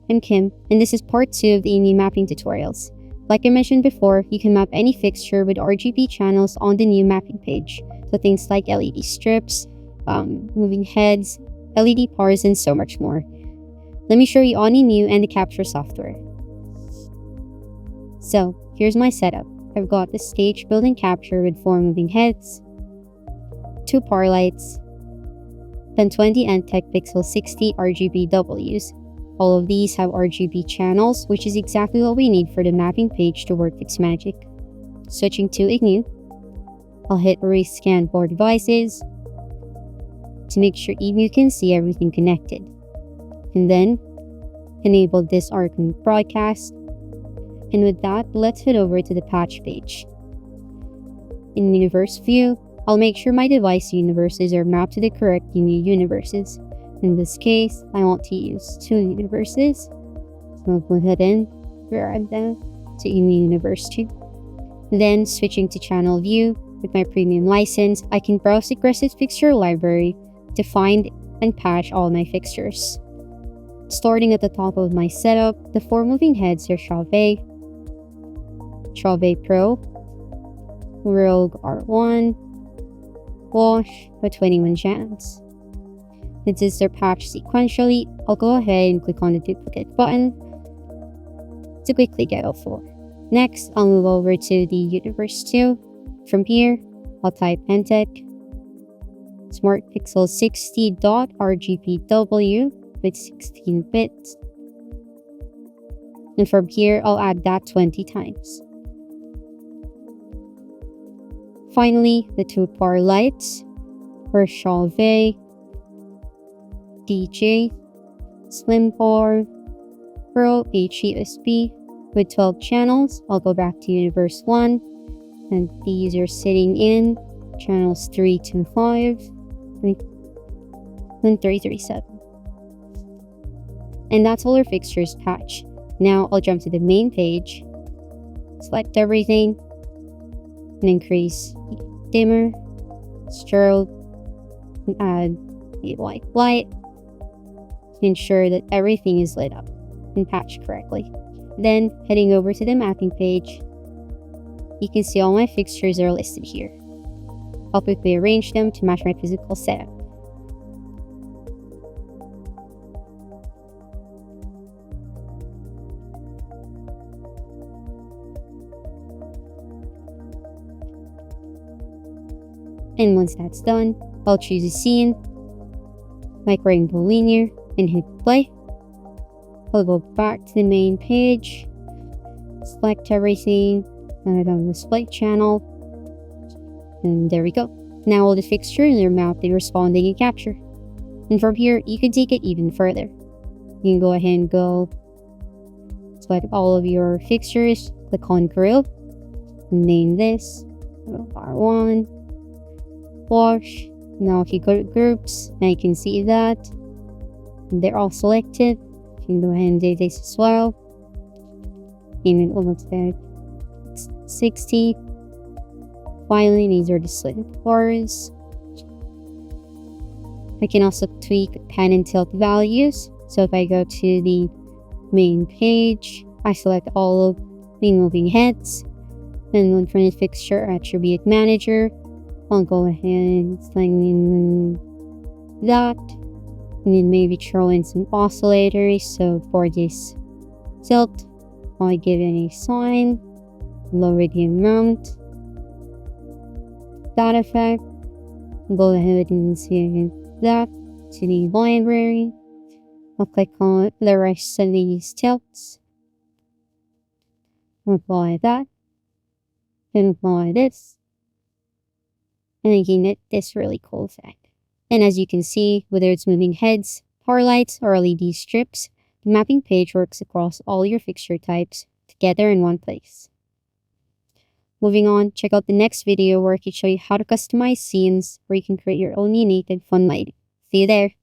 I'm Kim, and this is part 2 of the EMU mapping tutorials. Like I mentioned before, you can map any fixture with RGB channels on the new mapping page, so things like LED strips, moving heads, LED bars, and so much more. Let me show you on EMU and the capture software. So, here's my setup. I've got the stage built-in capture with 4 moving heads, 2 power lights, then 20 NTech Pixel 60 RGBWs. All of these have RGB channels, which is exactly what we need for the mapping page to work its magic. Switching to EMU, I'll hit rescan for devices to make sure EMU can see everything connected. And then, enable this arc broadcast. And with that, let's head over to the patch page. In Universe View, I'll make sure my device universes are mapped to the correct EMU universes. In this case, I want to use 2 universes, so I'll go ahead and grab them to EMU Universe 2. Then, switching to Channel View, with my premium license, I can browse the Aggressive Fixture library to find and patch all my fixtures. Starting at the top of my setup, the 4 moving heads are Chauvet Pro, Rogue R1, Wash with 21 channels. Since they're patched sequentially, I'll go ahead and click on the duplicate button to quickly get all 4. Next, I'll move over to the Universe 2. From here, I'll type NTech Smart Pixel 60.RGBW with 16 bits. And from here, I'll add that 20 times. Finally, the 2 power lights for Chauvet, DJ, Slim Bar, Pro HUSB with 12 channels. I'll go back to Universe 1, and these are sitting in channels 3 to 5, and 337. And that's all our fixtures patch. Now I'll jump to the main page, select everything, and increase dimmer, strobe, and add a white light to ensure that everything is lit up and patched correctly. Then, heading over to the mapping page, you can see all my fixtures are listed here. I'll quickly arrange them to match my physical setup. And once that's done, I'll choose a scene, like Rainbow Linear, and hit play. I'll go back to the main page, select everything, and on the display channel, and there we go. Now all the fixtures are mapped and responding in capture. And from here, you can take it even further. You can go ahead and select all of your fixtures, click on group, name this R1, Wash. Now if you go to groups, now you can see that they're all selected. You can go ahead and do this as well. Even almost there. 60. Finally, these are the slit bars. I can also tweak pan and tilt values. So if I go to the main page, I select all of the moving heads. Then look for the fixture attribute manager. I'll go ahead and select that. And then maybe throw in some oscillators. So for this tilt, I'll give it a sign, lower the amount, that effect. Go ahead and save that to the library. I'll click on the rest of these tilts. Apply that. Then apply this. And then you get this really cool effect. And as you can see, whether it's moving heads, power lights, or LED strips, the mapping page works across all your fixture types together in one place. Moving on, check out the next video where I can show you how to customize scenes where you can create your own unique and fun lighting. See you there!